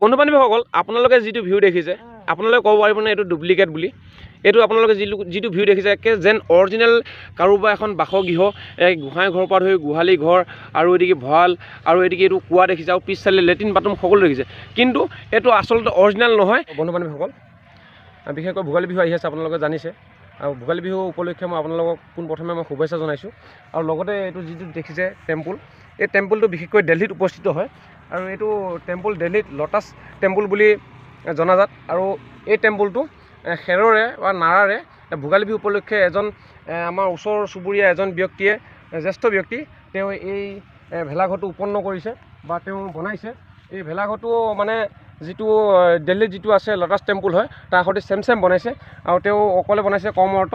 বন্ধু-বান্ধৱীসকল আপোনালোকে যিটো ভিউ দেখিছে আপোনালোকে ক'ব পাৰিবনে এইটো ডুপ্লিকেট বুলি এইটো আপোনালোকে যিটো ভিউ দেখিছে একে যেন অৰিজিনেল কাৰোবাৰ এখন বাসগৃহ গোহাঁই ঘৰৰ পৰা ধৰি গোহালি ঘৰ আৰু এদিকে ভঁৰাল আৰু এদিকে এইটো কুঁৱা দেখিছে আৰু পিছ চালে লেট্ৰিন বাথৰুম সকলো দেখিছে কিন্তু এইটো আচলতে অৰিজিনেল নহয়। বন্ধু-বান্ধৱীসকল বিশেষকৈ ভোগালী বিহু আহি আছে আপোনালোকে জানিছে আৰু ভোগালী বিহু উপলক্ষে মই আপোনালোকক পোনপ্ৰথমে মই শুভেচ্ছা জনাইছোঁ আৰু লগতে এইটো যিটো দেখিছে টেম্পুল এই টেম্পুলটো বিশেষকৈ দিল্লীত উপস্থিত হয় আৰু এইটো টেম্পুল দিল্লীত লটাছ টেম্পুল বুলি জনাজাত আৰু এই টেম্পুলটো খেৰৰে বা নাৰাৰে ভোগালী বিহু উপলক্ষে এজন আমাৰ ওচৰ চুবুৰীয়া এজন ব্যক্তিয়ে জ্যেষ্ঠ ব্যক্তি তেওঁ এই ভেলাঘৰটো উৎপন্ন কৰিছে বা তেওঁ বনাইছে। এই ভেলাঘৰটো মানে যিটো দিল্লীত যিটো আছে লটাছ টেম্পুল হয় তাৰ সৈতে চেম বনাইছে আৰু তেওঁ অকলে বনাইছে কম অৰ্থ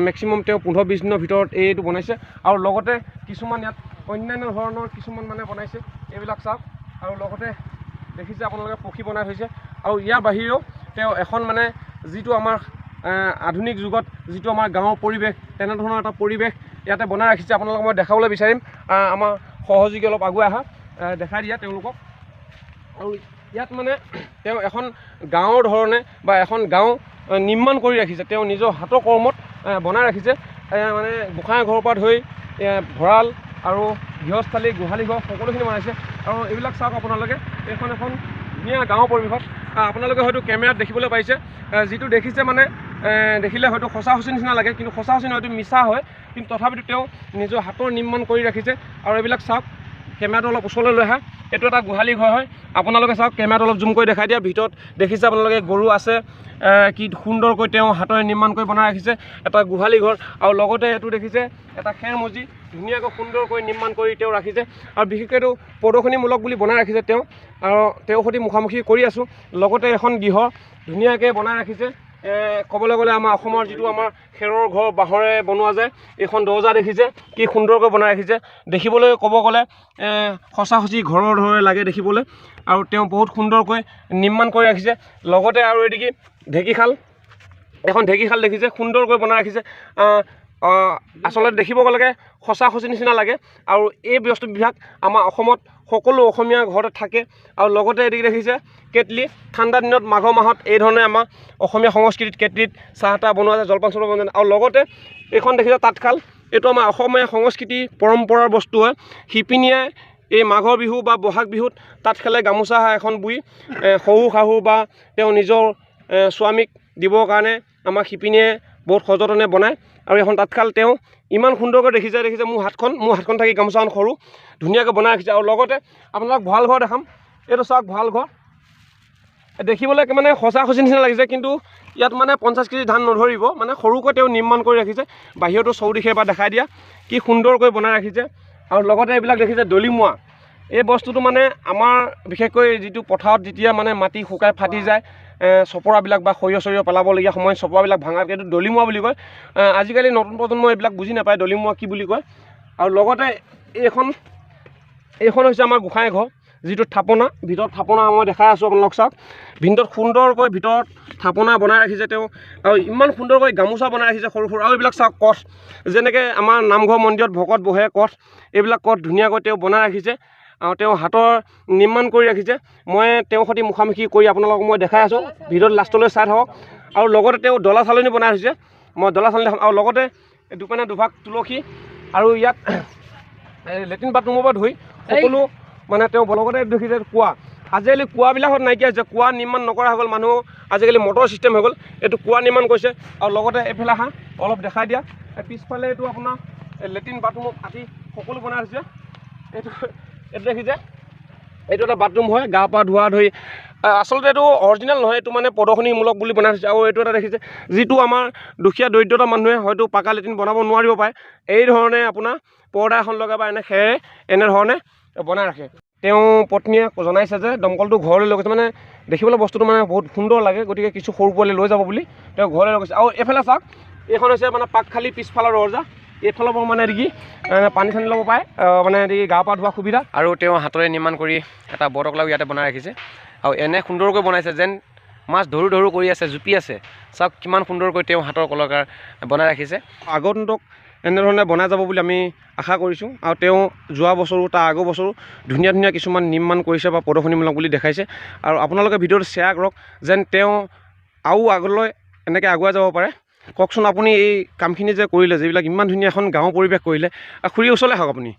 মেক্সিমাম তেওঁ 15-20 দিনৰ ভিতৰত এইটো বনাইছে আৰু লগতে কিছুমান ইয়াত অন্যান্য ধৰণৰ কিছুমান মানে বনাইছে এইবিলাক চাওক আৰু লগতে দেখিছে আপোনালোকে পক্ষী বনাই থৈছে আৰু ইয়াৰ বাহিৰেও তেওঁ এখন মানে যিটো আমাৰ আধুনিক যুগত যিটো আমাৰ গাঁৱৰ পৰিৱেশ তেনেধৰণৰ এটা পৰিৱেশ ইয়াতে বনাই ৰাখিছে। আপোনালোকক মই দেখাবলৈ বিচাৰিম আমাৰ সহযোগী অলপ আগুৱাই অহা দেখাই দিয়া তেওঁলোকক আৰু ইয়াত মানে তেওঁ এখন গাঁৱৰ ধৰণে বা এখন গাঁও নিৰ্মাণ কৰি ৰাখিছে তেওঁ নিজৰ হাতৰ কৰ্মত বনাই ৰাখিছে মানে গোসাঁই ঘৰৰ পৰা ধৰি ভঁৰাল আৰু গৃহস্থালী গোহালি ঘৰ সকলোখিনি বনাইছে আৰু এইবিলাক চাওক আপোনালোকে এইখন এখন ধুনীয়া গাঁৱৰ পৰিৱেশত আপোনালোকে হয়তো কেমেৰাত দেখিবলৈ পাইছে যিটো দেখিছে মানে দেখিলে হয়তো সঁচা সঁচি নিচিনা লাগে কিন্তু সঁচা সঁচি হয়তো মিছা হয় কিন্তু তথাপিতো তেওঁ নিজৰ হাতৰ নিৰ্মাণ কৰি ৰাখিছে আৰু এইবিলাক চাওক কেমেৰাটো অলপ ওচৰলৈ লৈ আহা এইটো এটা গোহালি ঘৰ হয় আপোনালোকে চাওক কেমেৰাটো অলপ জুম কৰি দেখাই দিয়া ভিতৰত দেখিছে আপোনালোকে গৰু আছে কি সুন্দৰকৈ তেওঁ হাতেৰে নিৰ্মাণ কৰি বনাই ৰাখিছে এটা গোহালি ঘৰ আৰু লগতে এইটো দেখিছে এটা খেৰ মজি ধুনীয়াকৈ সুন্দৰকৈ নিৰ্মাণ কৰি তেওঁ ৰাখিছে আৰু বিশেষকৈ এইটো প্ৰদৰ্শনীমূলক বুলি বনাই ৰাখিছে তেওঁ আৰু তেওঁৰ সৈতে মুখামুখি কৰি আছোঁ লগতে এখন গৃহ ধুনীয়াকৈ বনাই ৰাখিছে ক'বলৈ গ'লে আমাৰ অসমৰ যিটো আমাৰ খেৰৰ ঘৰ বাঁহৰে বনোৱা যায় এইখন দৰ্জা দেখিছে কি সুন্দৰকৈ বনাই ৰাখিছে দেখিবলৈ ক'ব গ'লে সঁচা সঁচি ঘৰৰ দৰে লাগে দেখিবলৈ আৰু তেওঁ বহুত সুন্দৰকৈ নিৰ্মাণ কৰি ৰাখিছে লগতে আৰু এদিকে ঢেঁকীশাল এখন ঢেঁকীশাল দেখিছে সুন্দৰকৈ বনাই ৰাখিছে আচলতে দেখিব গ'লে সঁচা সঁচি নিচিনা লাগে আৰু এই বস্তুবিলাক আমাৰ অসমত সকলো অসমীয়া ঘৰতে থাকে আৰু লগতে এদিকে দেখিছে কেটলি ঠাণ্ডা দিনত মাঘৰ মাহত এই ধৰণে আমাৰ অসমীয়া সংস্কৃতিত কেটলিত চাহ তাহ বনোৱা যায় জলপান চলপান বনোৱা যায় আৰু লগতে এইখন দেখিছে তাঁতশাল এইটো আমাৰ অসমীয়া সংস্কৃতি পৰম্পৰাৰ বস্তু হয় শিপিনীয়ে এই মাঘৰ বিহু বা বহাগ বিহুত তাঁতশালে গামোচা এখন বুই শহু শাহু বা তেওঁ নিজৰ স্বামীক দিবৰ কাৰণে আমাৰ শিপিনীয়ে বহুত সযতনে বনায় আৰু এখন তাঁতশাল তেওঁ ইমান সুন্দৰকৈ দেখিছে মোৰ হাতখন থাকি গামোচাখন সৰু ধুনীয়াকৈ বনাই ৰাখিছে আৰু লগতে আপোনালোক ভঁৰাল ঘৰ দেখাম এইটো চাওক ভঁৰাল ঘৰ দেখিবলৈ মানে সঁচা সঁচি নিচিনা লাগিছে কিন্তু ইয়াত মানে 50 কেজি ধান নধৰিব মানে সৰুকৈ তেওঁ নিৰ্মাণ কৰি ৰাখিছে বাহিৰতো চৌদিশে বা দেখাই দিয়া কি সুন্দৰকৈ বনাই ৰাখিছে আৰু লগতে এইবিলাক দেখিছে দলিমুৱা এই বস্তুটো মানে আমাৰ বিশেষকৈ যিটো পথাৰত যেতিয়া মানে মাটি শুকাই ফাটি যায় চপৰাবিলাক বা সৰিয়হ পেলাবলগীয়া সময়ত চপৰাবিলাক ভাঙাত এইটো দলিমুৱা বুলি কয় আজিকালি নতুন প্ৰজন্ম এইবিলাক বুজি নাপায় দলিমুৱা কি বুলি কয় আৰু লগতে এইখন হৈছে আমাৰ গোসাঁই ঘৰ যিটো থাপনা ভিতৰত থাপনা মই দেখাই আছোঁ আপোনালোক চাওক ভিতৰত সুন্দৰকৈ ভিতৰত থাপনা বনাই ৰাখিছে তেওঁ আৰু ইমান সুন্দৰকৈ গামোচা বনাই ৰাখিছে সৰু আৰু এইবিলাক চাওক কঠ যেনেকৈ আমাৰ নামঘৰ মন্দিৰত ভকত বহে কঠ এইবিলাক কঠ ধুনীয়াকৈ তেওঁ বনাই ৰাখিছে আৰু তেওঁ হাতৰ নিৰ্মাণ কৰি ৰাখিছে মই তেওঁৰ সৈতে মুখামুখি কৰি আপোনালোকক মই দেখাই আছোঁ ভিডিঅ'ত লাষ্টলৈ চাই থাকক আৰু লগতে তেওঁ ডলা চালনী বনাই থৈছে মই ডলা চালনী দেখাম আৰু লগতে দুপানে দুভাগ তুলসী আৰু ইয়াত লেট্ৰিন বাথৰুমৰ পৰা ধুই সকলো মানে তেওঁ লগতে দেখিছে কুঁৱা আজিকালি কুঁৱাবিলাকত নাইকিয়া হৈছে কুঁৱা নিৰ্মাণ নকৰা হৈ গ'ল মানুহ আজিকালি মটৰ চিষ্টেম হৈ গ'ল এইটো কুঁৱা নিৰ্মাণ কৰিছে আৰু লগতে এইফালে আহা অলপ দেখাই দিয়া পিছফালে এইটো আপোনাৰ লেট্ৰিন বাথৰুমত আদি সকলো বনাই থৈছে এইটো দেখিছে এইটো এটা বাথৰুম হয় গা পা ধোৱা ধৰি আচলতে এইটো অৰিজিনেল নহয় এইটো মানে প্ৰদৰ্শনীমূলক বুলি বনাই থৈছে আৰু এইটো এটা দেখিছে যিটো আমাৰ দুখীয়া দৰিদ্ৰতা মানুহে হয়তো পাকা লেট্ৰিন বনাব নোৱাৰিব পাৰে এই ধৰণে আপোনাৰ পৰ্দা এখন লগাই বা এনে খেৰে এনেধৰণে বনাই ৰাখে তেওঁ পত্নীয়ে জনাইছে যে দমকলটো ঘৰলৈ লৈ গৈছে মানে দেখিবলৈ বস্তুটো মানে বহুত সুন্দৰ লাগে গতিকে কিছু সৰু পোৱালি লৈ যাব বুলি তেওঁ ঘৰলৈ লৈ গৈছে আৰু এইফালে চাওক এইখন হৈছে মানে পাকখালি পিছফালৰ দৰ্জা এইফালৰ পৰা মানে এদিকে পানী চানী ল'ব পাৰে মানে এদিকে গা পা ধোৱা সুবিধা আৰু তেওঁ হাতেৰে নিৰ্মাণ কৰি এটা বটকলাও ইয়াতে বনাই ৰাখিছে আৰু এনে সুন্দৰকৈ বনাইছে যেন মাছ ধৰু ধৰু কৰি আছে জুপি আছে চাওক কিমান সুন্দৰকৈ তেওঁ হাতৰ কলাকাৰ বনাই ৰাখিছে আগন্তুক এনেধৰণে বনাই যাব বুলি আমি আশা কৰিছোঁ আৰু তেওঁ যোৱা বছৰো তাৰ আগৰ বছৰো ধুনীয়া ধুনীয়া কিছুমান নিৰ্মাণ কৰিছে বা প্ৰদৰ্শনীমূলক বুলি দেখাইছে আৰু আপোনালোকে ভিডিঅ'টো শ্বেয়াৰ কৰক যেন তেওঁ আৰু আগলৈ এনেকৈ আগুৱাই যাব পাৰে। কওকচোন আপুনি এই কামখিনি যে কৰিলে, যিবিলাক ইমান ধুনীয়া এখন গাঁৱৰ পৰিৱেশ কৰিলে, খুৰীৰ ওচৰলৈ আহক আপুনি।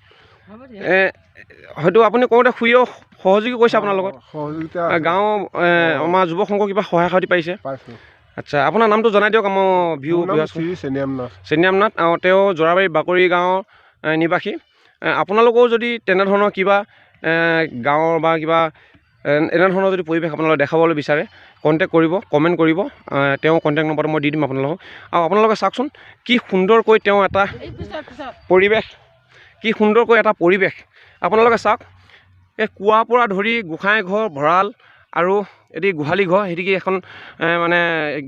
হয়তো আপুনি কওঁতে খুৰীয়েও সহযোগী কৰিছে আপোনাৰ লগত, গাঁৱৰ আমাৰ যুৱক সংঘৰ কিবা সহায় সাৰথি পাৰিছে? আচ্ছা, আপোনাৰ নামটো জনাই দিয়ক আমাৰ ভিউ চেনিয়াম নাথ আৰু তেওঁ জৰাবাৰী বাকৰি গাঁৱৰ নিবাসী। আপোনালোকেও যদি তেনেধৰণৰ কিবা গাঁৱৰ বা কিবা এনেধৰণৰ যদি পৰিৱেশ আপোনালোকে দেখাবলৈ বিচাৰে কণ্টেক্ট কৰিব, কমেণ্ট কৰিব। তেওঁ কণ্টেক্ট নম্বৰটো মই দি দিম আপোনালোকক। আৰু আপোনালোকে চাওকচোন কি সুন্দৰকৈ তেওঁ এটা পৰিৱেশ, কি সুন্দৰকৈ এটা পৰিৱেশ আপোনালোকে চাওক। এই কুঁৱাৰ পৰা ধৰি গোঁসাই ঘৰ, ভঁৰাল আৰু এটি গোহালি ঘৰ, সেদিকে এখন মানে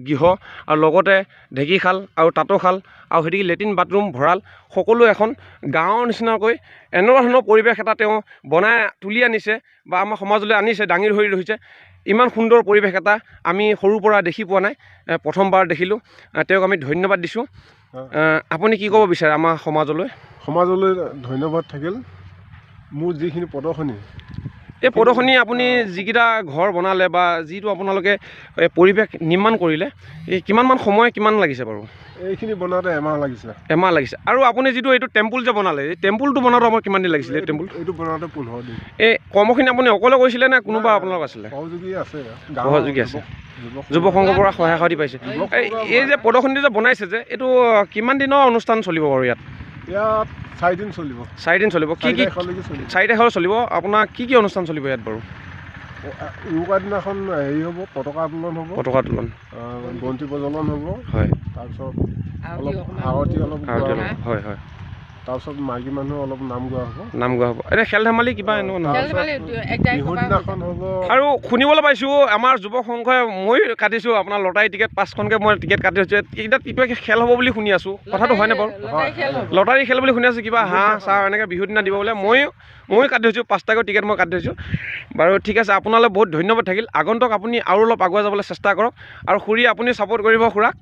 গৃহ আৰু লগতে ঢেঁকীশাল আৰু তাঁতৰশাল আৰু সেদিকে লেট্ৰিন বাথৰুম, ভঁৰাল সকলো এখন গাঁৱৰ নিচিনাকৈ এনেকুৱা ধৰণৰ পৰিৱেশ এটা তেওঁ বনাই তুলি আনিছে বা আমাৰ সমাজলৈ আনিছে, দাঙি ধৰি ৰহিছে। ইমান সুন্দৰ পৰিৱেশ এটা আমি সৰুৰ পৰা দেখি পোৱা নাই, প্ৰথমবাৰ দেখিলোঁ। তেওঁক আমি ধন্যবাদ দিছোঁ। আপুনি কি ক'ব বিচাৰে আমাৰ সমাজলৈ? ধন্যবাদ থাকিল। মোৰ যিখিনি প্ৰদৰ্শনী, এই প্ৰদৰ্শনী আপুনি যিকেইটা ঘৰ বনালে বা যিটো আপোনালোকে পৰিৱেশ নিৰ্মাণ কৰিলে, এই কিমানমান সময় কিমান লাগিছে বাৰু? এইখিনি বনাওঁতে এমাহ লাগিছিলে। এমাহ লাগিছে। আৰু আপুনি যিটো এইটো টেম্পুল যে বনালে, এই টেম্পুলটো বনাওঁতে আমাৰ কিমান দিন লাগিছিলে? এই টেম্পুল এইটো বনাওঁতে 15 দিন। এই কৰ্মখিনি আপুনি অকলে কৰিছিলে নে কোনোবা আপোনালোক আছিলে? সহযোগী আছে, যুৱক সংঘৰ পৰা সহায় সাৰথি পাইছে। এই যে প্ৰদৰ্শনীটো যে বনাইছে যে, এইটো কিমান দিনৰ অনুষ্ঠান চলিব বাৰু ইয়াত? 4 দিন চলিব। 4 দিন চলিব। কি কি 4 তাৰিখলৈ চলিব? আপোনাৰ কি কি অনুষ্ঠান চলিব ইয়াত বাৰু? উৰুকাৰ দিনাখন হেৰি হ'ব, পতাকা উত্তোলন হ'ব, পতাকা উত্তোলন, বন্তি প্ৰজ্বলন হ'ব, হয়, তাৰপিছত অলপ আৰতি হয় হয়, তাৰপিছত মাইকী মানুহ অলপ নাম গোৱা হ'ব। এতিয়া খেল ধেমালি কিবা এনেকুৱা বিহুৰ দিনাখন হ'ব। আৰু শুনিবলৈ পাইছোঁ আমাৰ যুৱক সংঘই, মই কাটিছোঁ আপোনাৰ লটাৰী টিকেট 5খনকৈ মই টিকেট কাটি থৈছোঁ। এইকেইটাত কিবা খেল হ'ব বুলি শুনি আছোঁ, কথাটো হয়নে বাৰু? লটাৰী খেল বুলি শুনি আছোঁ, কিবা হাঁহ চাহ এনেকৈ বিহুৰ দিনা দিব বোলে। মই কাটি থৈছোঁ 5টাকৈ টিকেট মই কাটি থৈছোঁ বাৰু। ঠিক আছে, আপোনালৈ বহুত ধন্যবাদ থাকিল। আগন্তুক আপুনি আৰু অলপ আগুৱাই যাবলৈ চেষ্টা কৰক আৰু খুৰী আপুনি ছাপোৰ্ট কৰিব খুৰাক।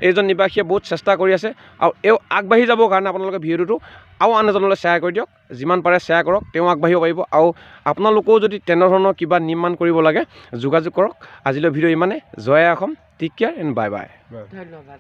এইজন নিবাসীয়ে বহুত চেষ্টা কৰি আছে আৰু এওঁ আগবাঢ়ি যাবৰ কাৰণে আপোনালোকে ভিডিঅ'টো আৰু আন এজনলৈ শ্বেয়াৰ কৰি দিয়ক। যিমান পাৰে শ্বেয়াৰ কৰক, তেওঁ আগবাঢ়িব পাৰিব। আৰু আপোনালোকেও যদি তেনেধৰণৰ কিবা নিৰ্মাণ কৰিব লাগে যোগাযোগ কৰক। আজিলৈ ভিডিঅ' ইমানে। জয় Assam, take care and bye bye. ধন্যবাদ।